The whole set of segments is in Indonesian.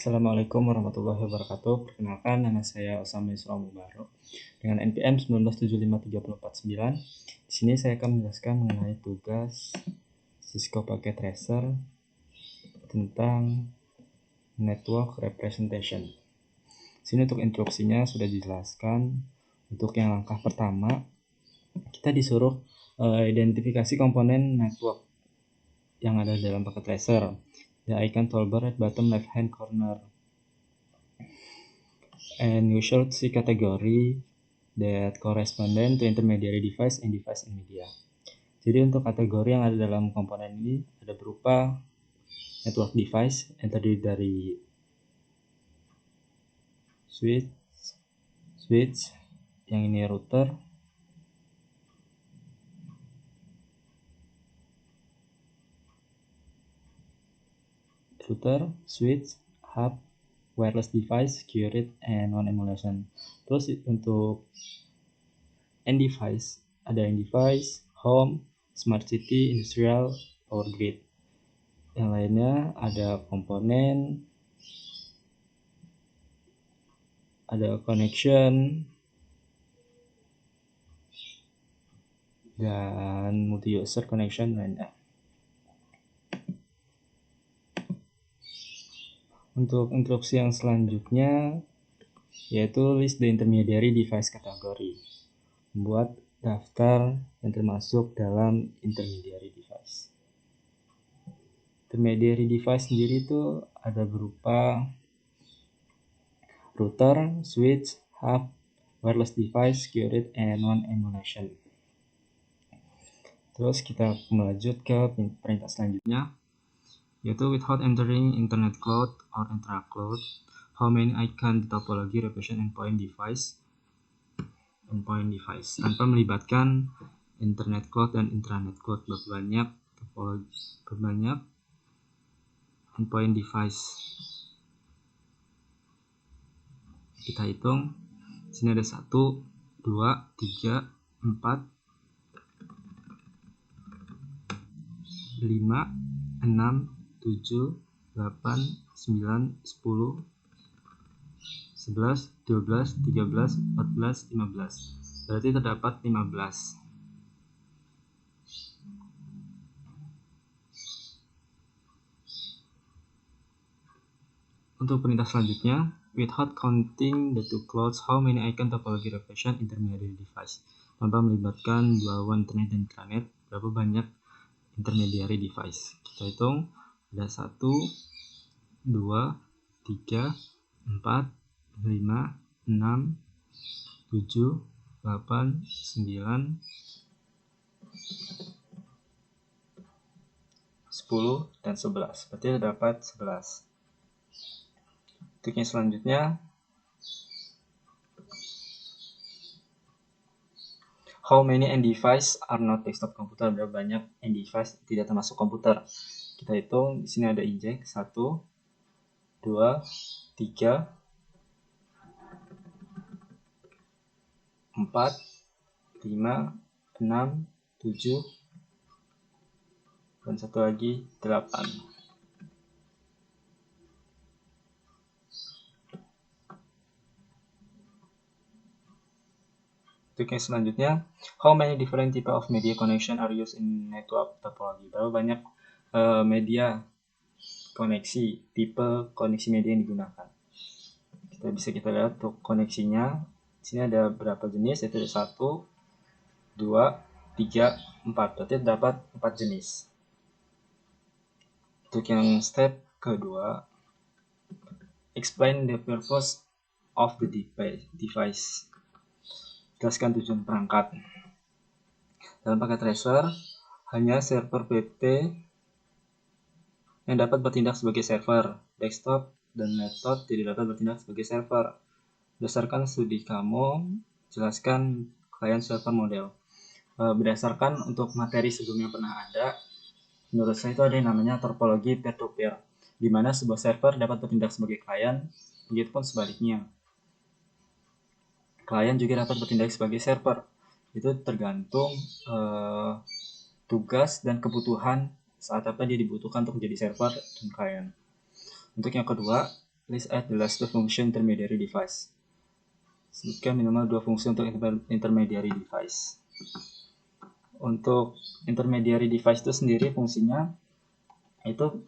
Assalamualaikum warahmatullahi wabarakatuh. Perkenalkan, nama saya Osama Yusra Mubarok dengan NPM 1975349. Di sini saya akan menjelaskan mengenai tugas Cisco Packet Tracer tentang network representation. Di sini untuk instruksinya sudah dijelaskan. Untuk yang langkah pertama, kita disuruh identifikasi komponen network yang ada dalam packet tracer. The icon toolbar at bottom left hand corner. And you should see category that correspondent to intermediary device and device and media. Jadi untuk kategori yang ada dalam komponen ini ada berupa network device yang terdiri dari switch, yang ini router, switch, hub, wireless device, QRIT, and one emulation. Terus untuk end device, ada end device, home, smart city, industrial, power grid. Yang lainnya ada komponen, ada connection, dan multi-user connection lainnya. Untuk instruksi yang selanjutnya yaitu list the intermediary device category. Membuat daftar yang termasuk dalam intermediary device. Intermediary device sendiri itu ada berupa router, switch, hub, wireless device, QRIT, and one emulation. Terus kita melanjut ke perintah selanjutnya, yaitu without entering internet cloud or intra-cloud, how many icon topology represent endpoint device tanpa melibatkan internet cloud dan intranet cloud, berbanyak endpoint device. Kita hitung. Sini ada 1, 2, 3, 4, 5, 6, 7, 8, 9, 10, 11, 12, 13, 14, 15. Berarti terdapat 15. Untuk perintah selanjutnya, without counting the two clouds, how many icon topology represent intermediary device? Tanpa melibatkan dua internet dan intranet, berapa banyak intermediary device? Kita hitung, ada 1, 2, 3, 4, 5, 6, 7, 8, 9, 10, dan 11. Berarti terdapat 11. Untuk yang selanjutnya, how many end device are not desktop computer? Berapa banyak end device tidak termasuk komputer? Kita hitung. Di sini ada inject 1, 2, 3, 4, 5, 6, 7, dan satu lagi 8. Untuk yang selanjutnya, how many different type of media connection are used in network topology? Berapa banyak media koneksi, tipe koneksi media yang digunakan? Kita lihat untuk koneksinya. Di sini ada berapa jenis? Yaitu 1, 2, 3, 4. Berarti terdapat 4 jenis. Untuk yang step kedua, explain the purpose of the device. Jelaskan tujuan perangkat. Dalam packet tracer, hanya server PT yang dapat bertindak sebagai server. Desktop dan laptop tidak dapat bertindak sebagai server. Berdasarkan studi kamu, jelaskan klien server model. Berdasarkan untuk materi sebelumnya pernah ada, menurut saya itu ada yang namanya topologi peer-to-peer, di mana sebuah server dapat bertindak sebagai klien, begitupun sebaliknya. Klien juga dapat bertindak sebagai server. Itu tergantung tugas dan kebutuhan saat apa dia dibutuhkan untuk menjadi server dan klien. Untuk yang kedua, List add the last two function intermediary device. Sebutkan minimal 2 fungsi untuk intermediary device. Untuk intermediary device itu sendiri fungsinya itu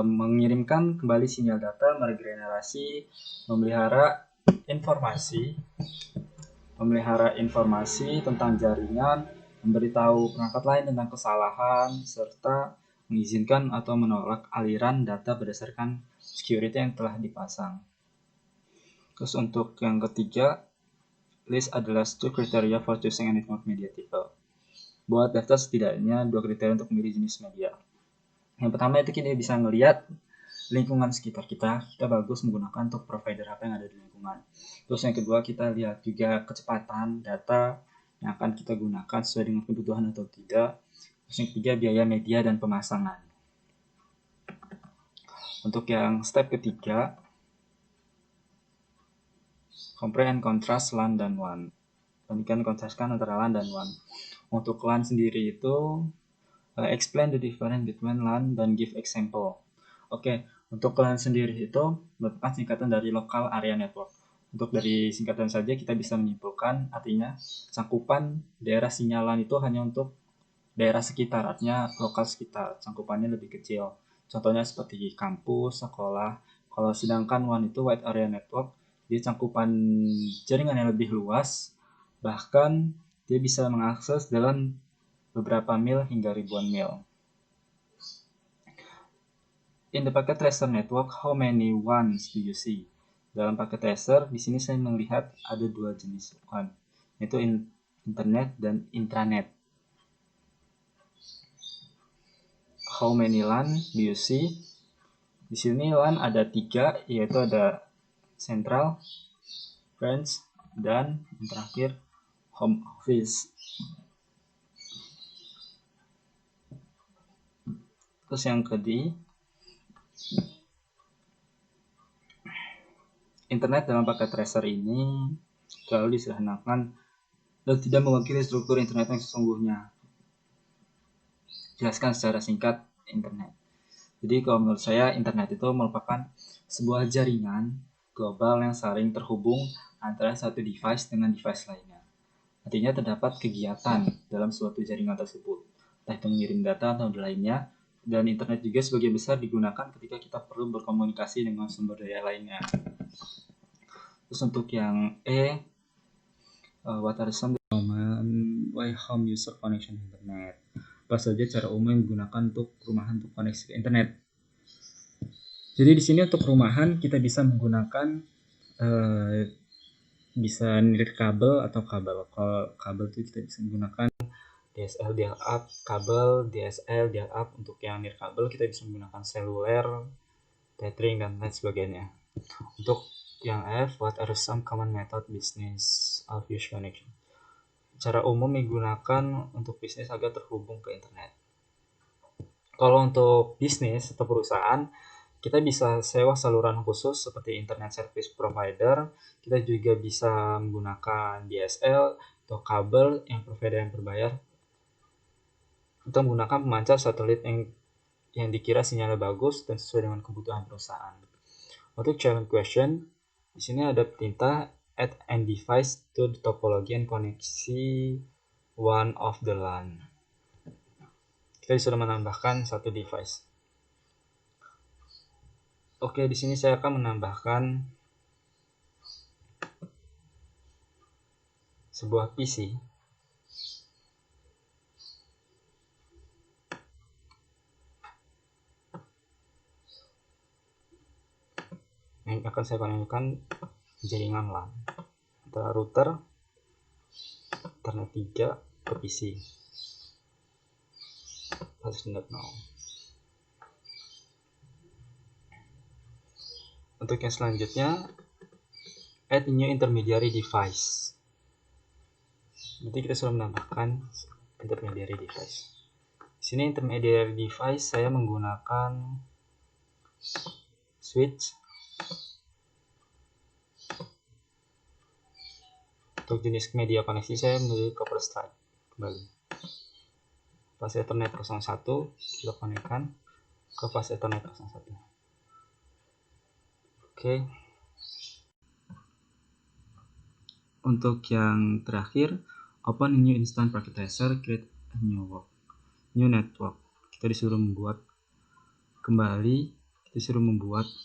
mengirimkan kembali sinyal data, meregenerasi, memelihara informasi tentang jaringan, memberitahu perangkat lain tentang kesalahan, serta mengizinkan atau menolak aliran data berdasarkan security yang telah dipasang. Terus untuk yang ketiga, list adalah 2 kriteria for choosing a network media type. Buat daftar setidaknya 2 kriteria untuk memilih jenis media. Yang pertama itu kita bisa ngelihat lingkungan sekitar kita bagus menggunakan untuk provider apa yang ada di lingkungan. Terus yang kedua kita lihat juga kecepatan data yang akan kita gunakan sesuai dengan kebutuhan atau tidak. Terus yang ketiga biaya media dan pemasangan. Untuk yang step ketiga, compare and contrast LAN dan WAN. Bandingkan kontraskan antara LAN dan WAN. Untuk LAN sendiri itu explain the difference between LAN dan give example. Oke, untuk LAN sendiri itu merupakan singkatan dari local area network. Untuk dari singkatan saja kita bisa menyimpulkan artinya cakupan daerah sinyal LAN itu hanya untuk daerah sekitar, artinya lokal sekitar, cakupannya lebih kecil. Contohnya seperti kampus, sekolah. Kalau sedangkan WAN itu wide area network, dia cakupan jaringan yang lebih luas, bahkan dia bisa mengakses dalam beberapa mil hingga ribuan mil. In the packet tracer network, how many WANs do you see? Dalam packet tracer, di sini saya melihat ada 2 jenis WAN, yaitu internet dan intranet. How many LAN do you see? Di sini LAN ada 3, yaitu ada central, branch, dan yang terakhir home office. Terus yang kedua, internet dalam paket tracer ini selalu disederhanakan dan tidak mewakili struktur internet yang sesungguhnya. Jelaskan secara singkat internet. Jadi kalau menurut saya internet itu merupakan sebuah jaringan global yang saling terhubung antara satu device dengan device lainnya. Artinya terdapat kegiatan dalam suatu jaringan tersebut, entah itu mengirim data atau lainnya, dan internet juga sebagian besar digunakan ketika kita perlu berkomunikasi dengan sumber daya lainnya. Terus untuk yang what are some why home user connection internet? Apa saja cara umum yang digunakan untuk rumahan untuk koneksi ke internet? Jadi di sini untuk rumahan kita bisa menggunakan bisa nirkabel atau kabel. Kalau kabel itu kita bisa menggunakan DSL dial-up, kabel DSL dial-up. Untuk yang nirkabel kita bisa menggunakan seluler, tethering, dan lain sebagainya. Untuk yang F, what are some common method business of use connection? Cara umum digunakan untuk bisnis agar terhubung ke internet. Kalau untuk bisnis atau perusahaan, kita bisa sewa saluran khusus seperti internet service provider. Kita juga bisa menggunakan DSL atau kabel yang provider yang berbayar. Kita menggunakan pemancar satelit yang dikira sinyalnya bagus dan sesuai dengan kebutuhan perusahaan. Untuk challenge question, di sini ada perintah add an device to the topology and koneksi one of the LAN. Kita sudah menambahkan satu device. Oke, di sini saya akan menambahkan sebuah PC. Yang akan saya koneksikan jaringan LAN antara router internet 3 ke PC. Untuk yang selanjutnya, add new intermediary device. Jadi kita sudah menambahkan intermediary device. Di sini intermediary device saya menggunakan switch. Untuk jenis media koneksi saya memilih copper stripe kembali. Fase Ethernet 01 kita konekkan ke fase Ethernet 01. Oke. Untuk yang terakhir, open a new instance packetizer, create a new network. Kita disuruh membuat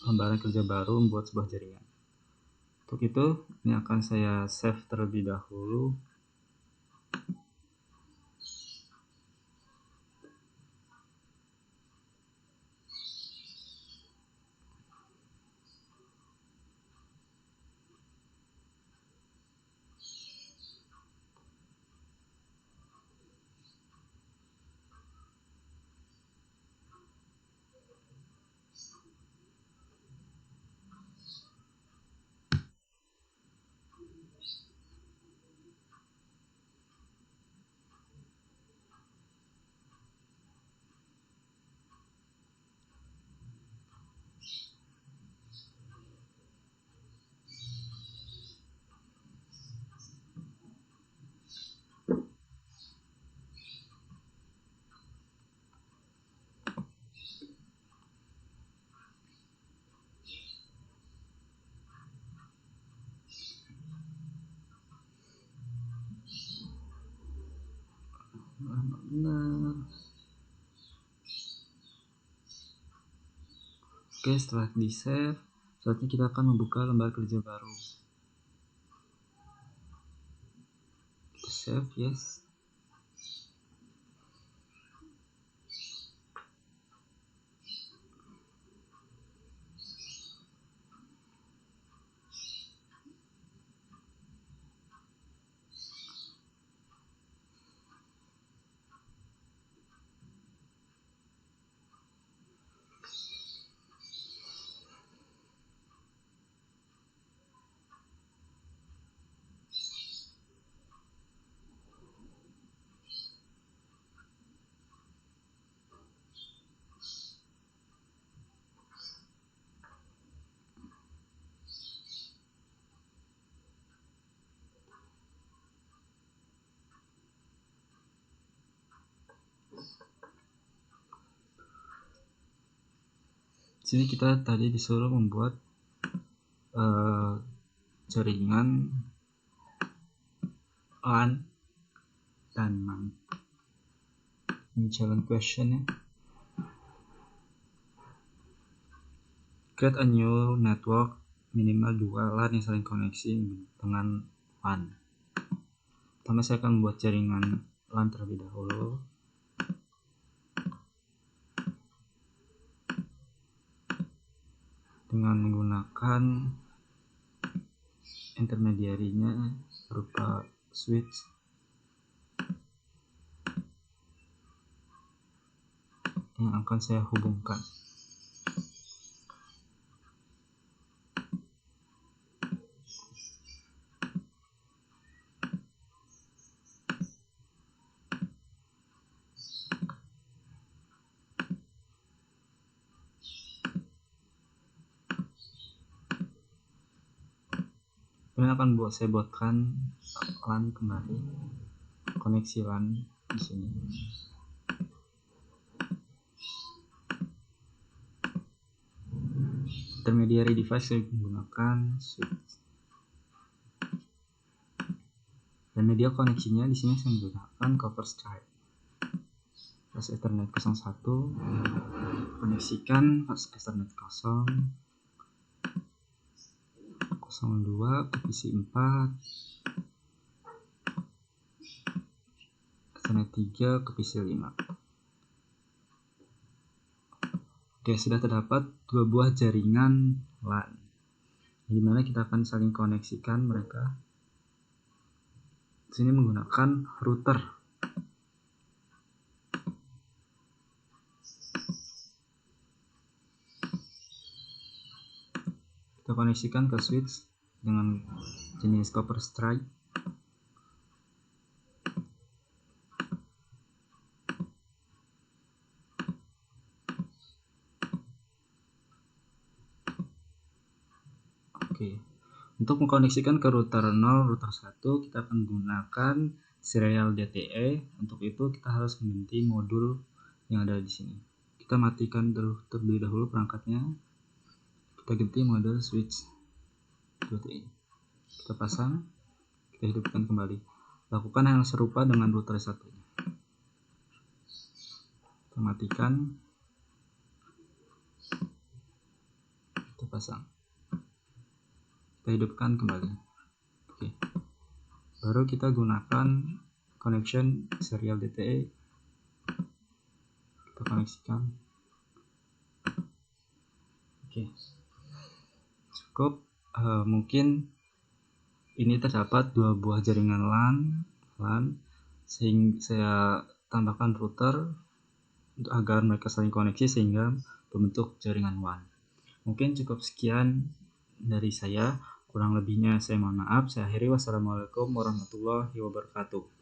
lembaran kerja baru, membuat sebuah jaringan. Untuk itu, ini akan saya save terlebih dahulu. Oke, setelah di save, saatnya kita akan membuka lembar kerja baru. Kita save, yes. Sini kita tadi disuruh membuat jaringan LAN dan MAN. Ini challenge question ya. Create a new network, minimal 2 LAN yang saling koneksi dengan WAN. Pertama saya akan membuat jaringan LAN terlebih dahulu. Dengan menggunakan intermediarinya berupa switch yang akan saya hubungkan. Kemudian akan saya buatkan LAN kembali, koneksi LAN di sini. Intermediary device saya menggunakan switch. Dan media koneksinya di sini saya menggunakan copper stripe. Flash Ethernet 01 koneksikan flash Ethernet 0, 02 ke PC 4, Ethernet 3 ke PC 5. Oke, sudah terdapat 2 buah jaringan LAN, di mana kita akan saling koneksikan mereka. Di sini menggunakan router. Kita koneksikan ke switch dengan jenis copper stripe. Oke. Untuk mengkoneksikan ke router 0, router 1, kita akan menggunakan serial DTE. Untuk itu kita harus mengganti modul yang ada di sini. Kita matikan terlebih dahulu perangkatnya. Kita kita ganti mode switch DTE. Kita pasang, kita hidupkan kembali. Lakukan hal serupa dengan router satunya. Kita matikan, kita pasang, kita hidupkan kembali. Oke. Baru kita gunakan connection serial DTE. Kita koneksikan. Oke. Cukup. Mungkin ini terdapat 2 buah jaringan LAN, sehingga saya tambahkan router agar mereka saling koneksi sehingga membentuk jaringan WAN. Mungkin cukup sekian dari saya, kurang lebihnya saya mohon maaf. Saya akhiri. Wassalamualaikum warahmatullahi wabarakatuh.